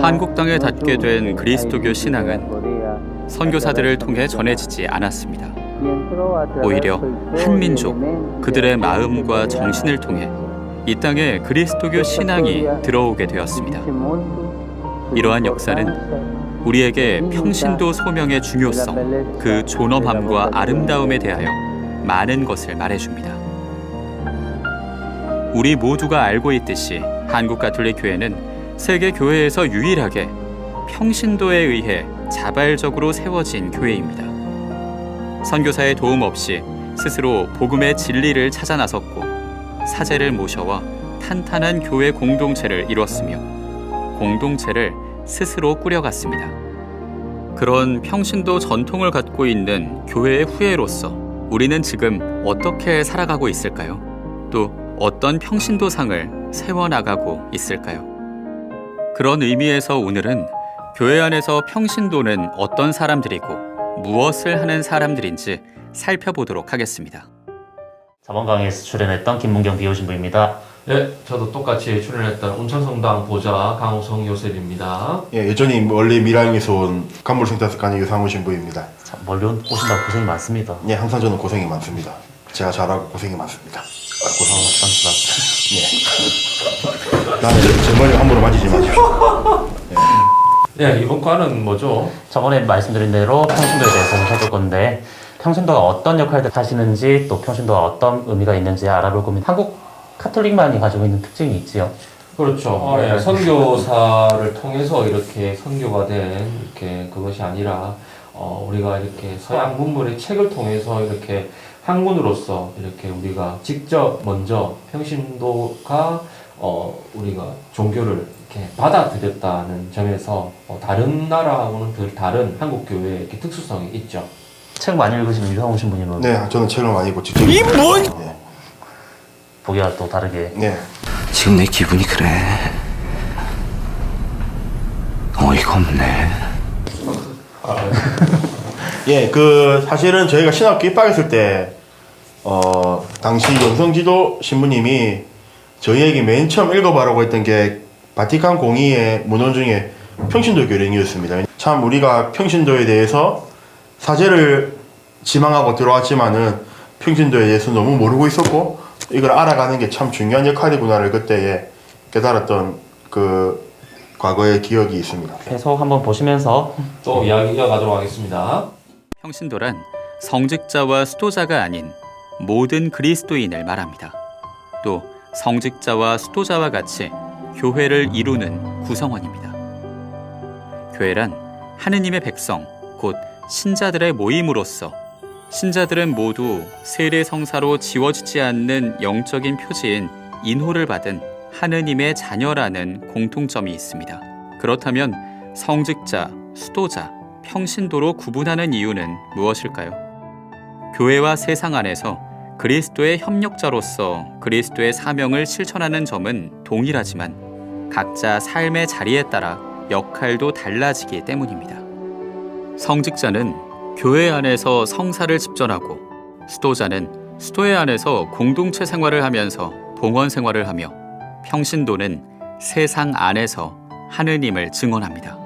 한국 땅에 닿게 된 그리스도교 신앙은 선교사들을 통해 전해지지 않았습니다. 오히려 한민족, 그들의 마음과 정신을 통해 이 땅에 그리스도교 신앙이 들어오게 되었습니다. 이러한 역사는 우리에게 평신도 소명의 중요성, 그 존엄함과 아름다움에 대하여 많은 것을 말해줍니다. 우리 모두가 알고 있듯이 한국 가톨릭 교회는 세계 교회에서 유일하게 평신도에 의해 자발적으로 세워진 교회입니다. 선교사의 도움 없이 스스로 복음의 진리를 찾아 나섰고 사제를 모셔와 탄탄한 교회 공동체를 이뤘으며 공동체를 스스로 꾸려갔습니다. 그런 평신도 전통을 갖고 있는 교회의 후예로서 우리는 지금 어떻게 살아가고 있을까요? 또 어떤 평신도상을 세워나가고 있을까요? 그런 의미에서 오늘은 교회 안에서 평신도는 어떤 사람들이고 무엇을 하는 사람들인지 살펴보도록 하겠습니다. 저번 강의에서 출연했던 김문경 비호신부입니다. 네, 저도 똑같이 출연했던 온천성당 보좌 강호성 요셉입니다. 예, 여전히 멀리 밀양에서 온 간물센터스관의 유상호 신부입니다. 참 멀리 오신다고 고생이 많습니다. 예, 항상 저는 고생이 많습니다. 제가 잘하고 고생이 많습니다. 고생이 많습니다. 나는 제 머리 함부로 만지지 마십시오. 네, 이번 과는 뭐죠? 저번에 말씀드린 대로 평신도에 대해서 살펴볼 건데 평신도가 어떤 역할을 하시는지 또 평신도가 어떤 의미가 있는지 알아볼 겁니다. 한국 카톨릭만이 가지고 있는 특징이 있지요. 그렇죠. 네, 선교사를 통해서 이렇게 선교가 된 이렇게 그것이 아니라 우리가 이렇게 서양 문물의 책을 통해서 이렇게 학문으로서 이렇게 우리가 직접 먼저 평신도가 우리가 종교를 이렇게 받아들였다는 점에서 다른 나라하고는 덜 다른 한국 교회의 이렇게 특수성이 있죠. 책 많이 읽으시는 유상호 신부님은 네, 저는 책을 많이 읽고 직접 이 뭔? 네. 보기와 또 다르게 네. 지금 내 기분이 그래. 어이가 없네. 예, 사실은 저희가 신학교 입학했을 때 당시 영성지도 신부님이 저희에게 맨 처음 읽어보라고 했던 게 바티칸 공의의 문헌 중에 평신도 교령이었습니다. 참 우리가 평신도에 대해서 사제를 지망하고 들어왔지만은 평신도에 대해서 너무 모르고 있었고 이걸 알아가는 게 참 중요한 역할이구나를 그때에 깨달았던 그 과거의 기억이 있습니다. 계속 한번 보시면서 또 이야기 이어가도록 하겠습니다. 평신도란 성직자와 수도자가 아닌 모든 그리스도인을 말합니다. 또 성직자와 수도자와 같이 교회를 이루는 구성원입니다. 교회란 하느님의 백성, 곧 신자들의 모임으로서 신자들은 모두 세례성사로 지워지지 않는 영적인 표지인 인호를 받은 하느님의 자녀라는 공통점이 있습니다. 그렇다면 성직자, 수도자, 평신도로 구분하는 이유는 무엇일까요? 교회와 세상 안에서 그리스도의 협력자로서 그리스도의 사명을 실천하는 점은 동일하지만 각자 삶의 자리에 따라 역할도 달라지기 때문입니다. 성직자는 교회 안에서 성사를 집전하고 수도자는 수도회 안에서 공동체 생활을 하면서 봉헌 생활을 하며 평신도는 세상 안에서 하느님을 증언합니다.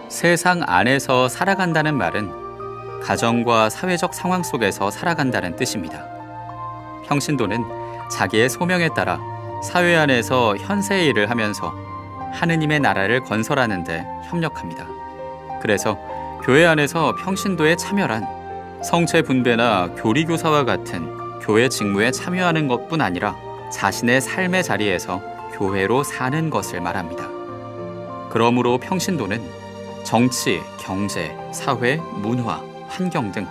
세상 안에서 살아간다는 말은 가정과 사회적 상황 속에서 살아간다는 뜻입니다. 평신도는 자기의 소명에 따라 사회 안에서 현세의 일을 하면서 하느님의 나라를 건설하는 데 협력합니다. 그래서 교회 안에서 평신도에 참여란 성체 분배나 교리교사와 같은 교회 직무에 참여하는 것뿐 아니라 자신의 삶의 자리에서 교회로 사는 것을 말합니다. 그러므로 평신도는 정치, 경제, 사회, 문화, 환경 등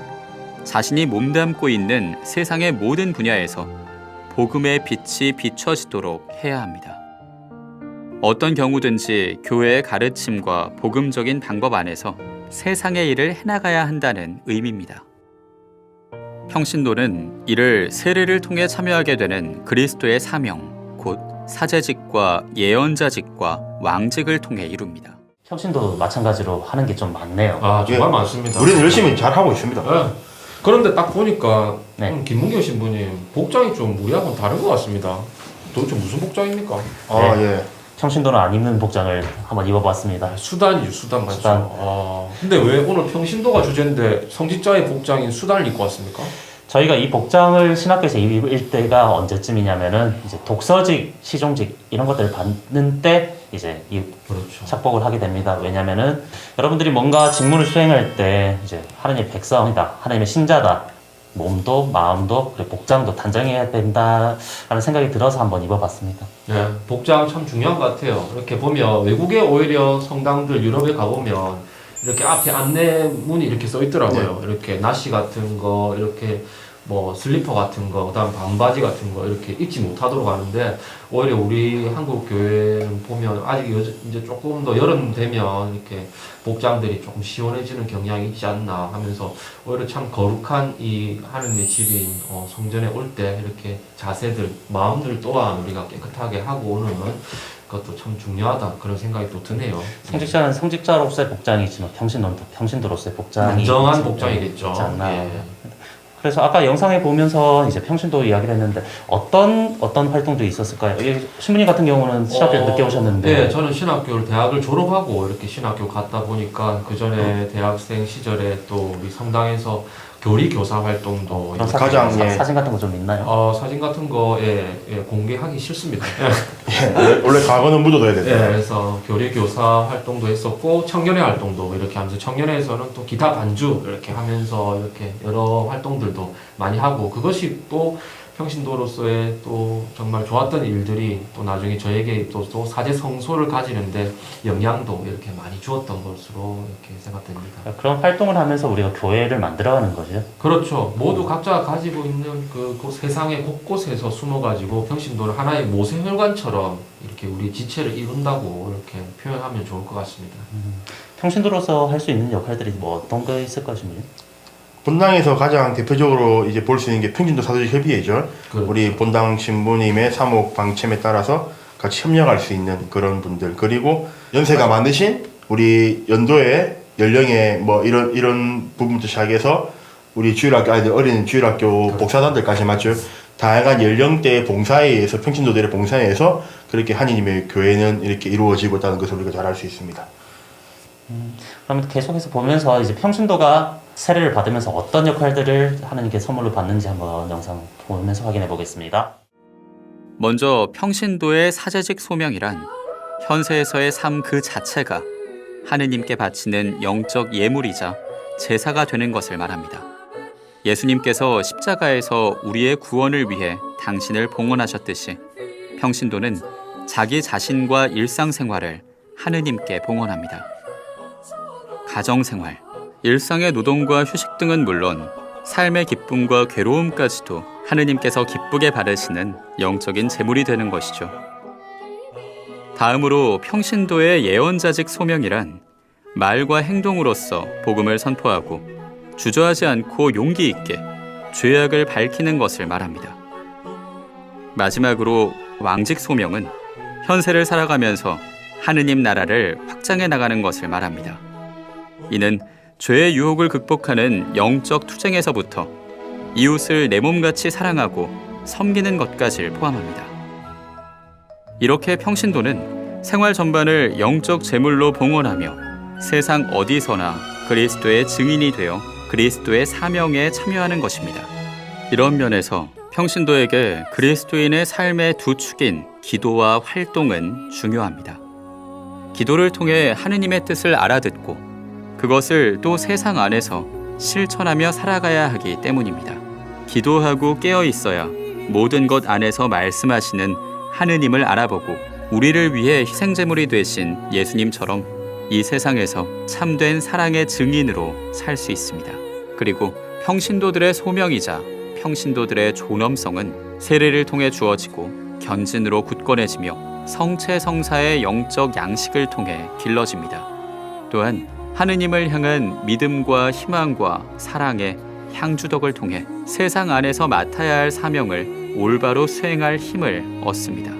자신이 몸담고 있는 세상의 모든 분야에서 복음의 빛이 비춰지도록 해야 합니다. 어떤 경우든지 교회의 가르침과 복음적인 방법 안에서 세상의 일을 해나가야 한다는 의미입니다. 평신도는 이를 세례를 통해 참여하게 되는 그리스도의 사명, 곧 사제직과 예언자직과 왕직을 통해 이룹니다. 평신도 마찬가지로 하는 게 좀 많네요. 아, 정말 예. 많습니다. 우리는 열심히 잘 하고 있습니다. 네. 그런데 딱 보니까 네. 김문경 신부님 복장이 좀 우리하고는 다른 것 같습니다. 도대체 무슨 복장입니까? 아, 예. 평신도는 안 입는 복장을 한번 입어봤습니다. 수단이죠, 수단 맞죠. 수단. 근데 왜 오늘 평신도가 주제인데 성직자의 복장인 수단을 입고 왔습니까? 저희가 이 복장을 신학교에서 입을 때가 언제쯤이냐면은 이제 독서직, 시종직 이런 것들을 받는 때 이제 이 그렇죠. 착복을 하게 됩니다. 왜냐면은 여러분들이 뭔가 직무를 수행할 때 이제 하나님의 백성이다, 하나님의 신자다, 몸도 마음도 그리고 복장도 단정해야 된다라는 생각이 들어서 한번 입어봤습니다. 네, 복장 참 중요한 것 같아요. 이렇게 보면 외국에 오히려 성당들 유럽에 가보면 이렇게 앞에 안내문이 이렇게 써 있더라고요. 이렇게 나시 같은 거, 이렇게 뭐 슬리퍼 같은 거, 그다음 반바지 같은 거 이렇게 입지 못하도록 하는데 오히려 우리 한국 교회는 보면 아직 이제 조금 더 여름 되면 이렇게 복장들이 조금 시원해지는 경향이 있지 않나 하면서 오히려 참 거룩한 이 하느님의 집인 성전에 올 때 이렇게 자세들, 마음들 또한 우리가 깨끗하게 하고 오는 그것도 참 중요하다 그런 생각이 또 드네요. 성직자는 성직자로서의 복장이지만 평신도는 또 평신도로서의 복장이 안정한 있지, 복장이겠죠. 있지 않나. 예. 그래서 아까 영상에 보면서 이제 평신도 이야기를 했는데 어떤 활동도 있었을까요? 신부님 같은 경우는 신학교 늦게 오셨는데. 네, 저는 신학교를 대학을 졸업하고 이렇게 신학교 갔다 보니까 그 전에 대학생 시절에 또 우리 성당에서 교리 교사 활동도 그런 가장, 예. 사진 같은 거 좀 있나요? 사진 같은 거 공개하기 싫습니다. 원래 과거는 묻어둬야 된다. 네, 그래서 교리 교사 활동도 했었고 청년회 활동도 이렇게 하면서 청년회에서는 또 기타 반주 이렇게 하면서 이렇게 여러 활동들도 많이 하고 그것이 또 평신도로서의 또 정말 좋았던 일들이 또 나중에 저에게 또 사제 성소를 가지는데 영향도 이렇게 많이 주었던 것으로 이렇게 생각됩니다. 그런 활동을 하면서 우리가 교회를 만들어가는 거죠. 그렇죠. 모두 각자 가지고 있는 그 세상의 곳곳에서 숨어가지고 평신도를 하나의 모세혈관처럼 이렇게 우리 지체를 이룬다고 이렇게 표현하면 좋을 것 같습니다. 평신도로서 할 수 있는 역할들이 뭐 어떤 거 있을까요, 신부님? 본당에서 가장 대표적으로 이제 볼 수 있는 게 평신도 사도직 협의회죠. 그렇죠. 우리 본당 신부님의 사목 방침에 따라서 같이 협력할 수 있는 그런 분들, 그리고 연세가 많으신 우리 연도의 연령의 뭐 이런 부분부터 시작해서 우리 주일학교 아이들, 어린 주일학교 복사단들까지 맞죠. 다양한 연령대의 봉사에 의해서, 평신도들의 봉사에 의해서 그렇게 하느님의 교회는 이렇게 이루어지고 있다는 것을 우리가 잘 알 수 있습니다. 그러면 계속해서 보면서 이제 평신도가 세례를 받으면서 어떤 역할들을 하나님께 선물로 받는지 한번 영상 보면서 확인해 보겠습니다. 먼저 평신도의 사제직 소명이란 현세에서의 삶 그 자체가 하느님께 바치는 영적 예물이자 제사가 되는 것을 말합니다. 예수님께서 십자가에서 우리의 구원을 위해 당신을 봉헌하셨듯이 평신도는 자기 자신과 일상생활을 하느님께 봉헌합니다. 가정생활, 일상의 노동과 휴식 등은 물론 삶의 기쁨과 괴로움까지도 하느님께서 기쁘게 받으시는 영적인 제물이 되는 것이죠. 다음으로 평신도의 예언자직 소명이란 말과 행동으로서 복음을 선포하고 주저하지 않고 용기 있게 죄악을 밝히는 것을 말합니다. 마지막으로 왕직 소명은 현세를 살아가면서 하느님 나라를 확장해 나가는 것을 말합니다. 이는 죄의 유혹을 극복하는 영적 투쟁에서부터 이웃을 내 몸같이 사랑하고 섬기는 것까지를 포함합니다. 이렇게 평신도는 생활 전반을 영적 제물로 봉헌하며 세상 어디서나 그리스도의 증인이 되어 그리스도의 사명에 참여하는 것입니다. 이런 면에서 평신도에게 그리스도인의 삶의 두 축인 기도와 활동은 중요합니다. 기도를 통해 하느님의 뜻을 알아듣고 그것을 또 세상 안에서 실천하며 살아가야 하기 때문입니다. 기도하고 깨어 있어야 모든 것 안에서 말씀하시는 하느님을 알아보고 우리를 위해 희생제물이 되신 예수님처럼 이 세상에서 참된 사랑의 증인으로 살 수 있습니다. 그리고 평신도들의 소명이자 평신도들의 존엄성은 세례를 통해 주어지고 견진으로 굳건해지며 성체성사의 영적 양식을 통해 길러집니다. 또한 하느님을 향한 믿음과 희망과 사랑의 향주덕을 통해 세상 안에서 맡아야 할 사명을 올바로 수행할 힘을 얻습니다.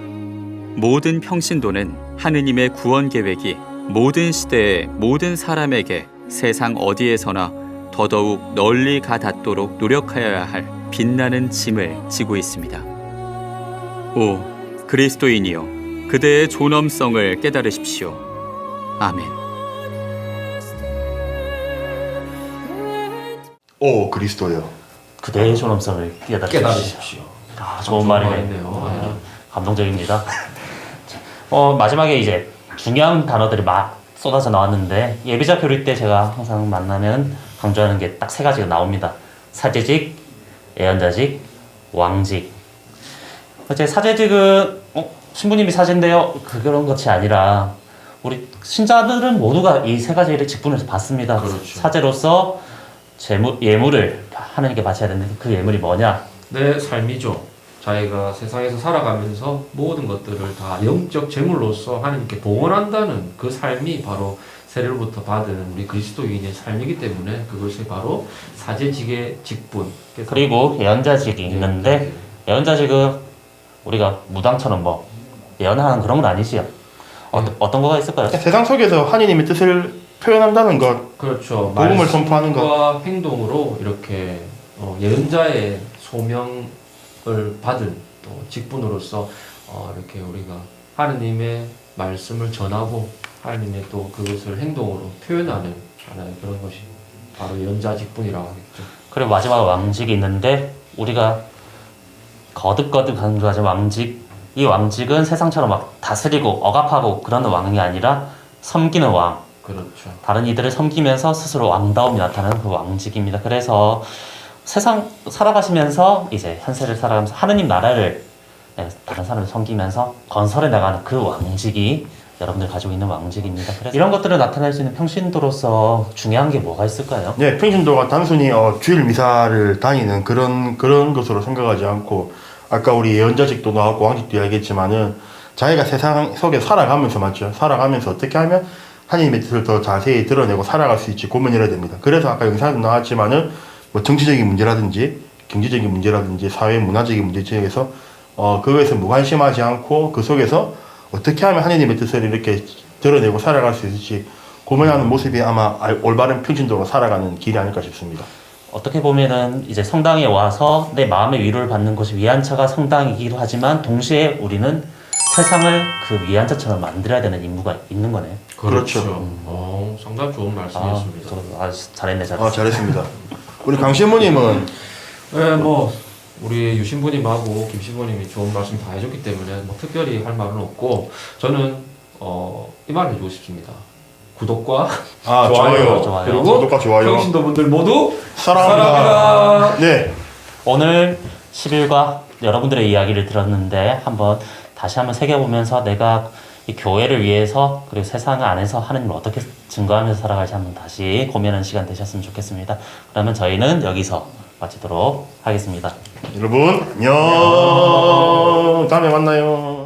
모든 평신도는 하느님의 구원 계획이 모든 시대의 모든 사람에게 세상 어디에서나 더더욱 널리 가닿도록 노력하여야 할 빛나는 짐을 지고 있습니다. 오 그리스도인이여, 그대의 존엄성을 깨달으십시오. 아멘. 오 그리스도요. 그대의 존엄성을 깨달으십시오. 깨달으십시오. 아, 참 좋은 말이네요. 말이네요. 네. 감동적입니다. 마지막에 이제 중요한 단어들이 막 쏟아져 나왔는데 예비자 교리 때 제가 항상 만나면 강조하는 게 딱 세 가지가 나옵니다. 사제직, 예언자직, 왕직. 제 사제직은 신부님이 사제인데요. 그런 것이 아니라 우리 신자들은 모두가 이 세 가지를 직분을 받습니다. 그렇죠. 사제로서 예물을 하나님께 바쳐야 되는데 그 예물이 뭐냐? 내 삶이죠. 자기가 세상에서 살아가면서 모든 것들을 다 영적 제물로서 하나님께 봉헌한다는 그 삶이 바로 세례로부터 받은 우리 그리스도인의 삶이기 때문에 그것이 바로 사제직의 직분. 그리고 예언자직이 있는데 예언자직은 우리가 무당처럼 뭐 예언하는 그런 건 아니지요. 어떤 거가 있을까요? 세상 속에서 하느님의 뜻을 표현한다는 것, 그렇죠. 복음을 선포하는 것. 말씀과 행동으로 이렇게 예언자의 소명을 받은 직분으로서 이렇게 우리가 하느님의 말씀을 전하고 하느님의 또 그것을 행동으로 표현하는 하나의 그런 것이 바로 예언자 직분이라고 하겠죠. 그리고 마지막 왕직이 있는데 우리가 거듭거듭 강조하지 왕직. 이 왕직은 세상처럼 막 다스리고 억압하고 그런 왕이 아니라 섬기는 왕. 그렇죠. 다른 이들을 섬기면서 스스로 왕다움이 나타나는 그 왕직입니다. 그래서 세상 살아가시면서 이제 현세를 살아가면서 하느님 나라를 다른 사람을 섬기면서 건설해 나가는 그 왕직이 여러분들 가지고 있는 왕직입니다. 그래서 이런 것들을 나타낼 수 있는 평신도로서 중요한 게 뭐가 있을까요? 네, 평신도가 단순히 주일 미사를 다니는 그런 것으로 생각하지 않고 아까 우리 예언자직도 나왔고 왕직도 이야기했지만은 자기가 세상 속에 살아가면서 맞죠? 살아가면서 어떻게 하면 하나님의 뜻을 더 자세히 드러내고 살아갈 수 있지 고민을 해야 됩니다. 그래서 아까 영상에도 나왔지만은 뭐 정치적인 문제라든지 경제적인 문제라든지 사회 문화적인 문제 지역에서 그거에서 무관심하지 않고 그 속에서 어떻게 하면 하나님의 뜻을 이렇게 드러내고 살아갈 수 있을지 고민하는 모습이 아마 올바른 평신도로 살아가는 길이 아닐까 싶습니다. 어떻게 보면은 이제 성당에 와서 내 마음의 위로를 받는 곳이 위안처가 성당이기도 하지만 동시에 우리는 세상을 그 위안처처럼 만들어야 되는 임무가 있는 거네요. 그렇죠. 상당히 좋은 말씀이었습니다. 잘했네. 잘했습니다. 우리 강 신부님은 네, 뭐 우리 유 신부님하고 김 신부님이 좋은 말씀 다 해줬기 때문에 뭐 특별히 할 말은 없고 저는 이 말을 해주고 싶습니다. 구독과 좋아요. 그리고 구독과 좋아요. 평신도분들 모두 사랑합니다. 네. 오늘 10일과 여러분들의 이야기를 들었는데 다시 한번 새겨보면서 내가 이 교회를 위해서 그리고 세상 안에서 하느님을 어떻게 증거하면서 살아갈지 한번 다시 고민하는 시간 되셨으면 좋겠습니다. 그러면 저희는 여기서 마치도록 하겠습니다. 여러분 안녕. 다음에 만나요.